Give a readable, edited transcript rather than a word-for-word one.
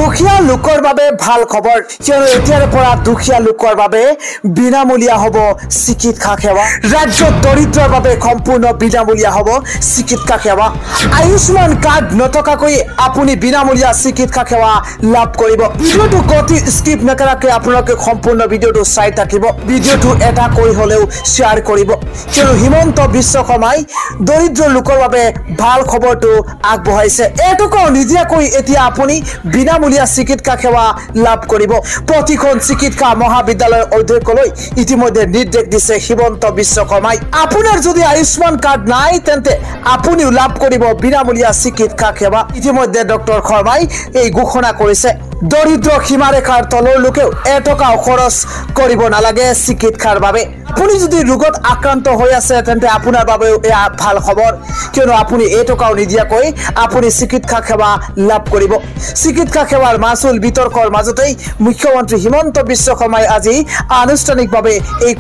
দুখীয়া লোকৰ বাবে ভাল খবৰ কিয়নো এতিয়াৰ পৰা দুখীয়া লোকৰ বাবে বিনামূলীয়া হ'ব চিকিৎসা সেৱা ৰাজ্যত দৰিদ্ৰৰ বাবে সম্পূৰ্ণ বিনামূলীয়া হ'ব চিকিৎসা সেৱা আয়ুষ্মান কাৰ্ড নথকাকৈ আপুনি বিনামূলীয়া চিকিৎসা সেৱা লাভ কৰিব ভিডিঅ'টো গতি স্কিপ নকৰাকৈ আপোনালোকে সম্পূৰ্ণ ভিডিঅ'টো চাই থাকিব ভিডিঅ'টো এটা কৈ হলেও শ্বেয়াৰ কৰিব কিয়নো হিমন্ত বিশ্ব শৰ্মাই দৰিদ্ৰ লোকৰ বাবে ভাল খবৰটো আগবঢ়াইছে এটকাও নিদিয়াকৈ এতিয়া আপুনি বিনামূলীয়া চিকিৎসা সেৱা লাভ কৰিব প্ৰতিখন চিকিৎসা মহাবিদ্যালয়ৰ অধ্যক্ষলৈ ইতিমধ্যে নিৰ্দেশ দিছে হিমন্ত বিশ্ব শৰ্মাই আপোনাৰ যদি আয়ুষ্মান কাৰ্ড নাই তেন্তে আপুনি লাভ কৰিব বিনামূলীয়া চিকিৎসা সেৱা ইতিমধ্যে ডক্টৰ শৰ্মাই এই ঘোষণা কৰিছে দৰিদ্ৰ সীমাৰেখাৰ তলৰ লোকেও এটকাও খৰচ কৰিব নালাগে চিকিৎসাৰ বাবে আপুনি যদি ৰোগত আক্ৰান্ত হৈ আছে তেন্তে আপোনাৰ বাবে এয়া ভাল খবৰ কিয়নো আপুনি এটকাও নিদিয়াকৈ আপুনি চিকিৎসা সেৱা লাভ কৰিব চিকিৎসা সেৱাৰ মাচুল বিতৰ্কৰ মাজতেই মুখ্যমন্ত্ৰী হিমন্ত বিশ্ব শৰ্মাই আজি আনুষ্ঠানিকভাৱে এই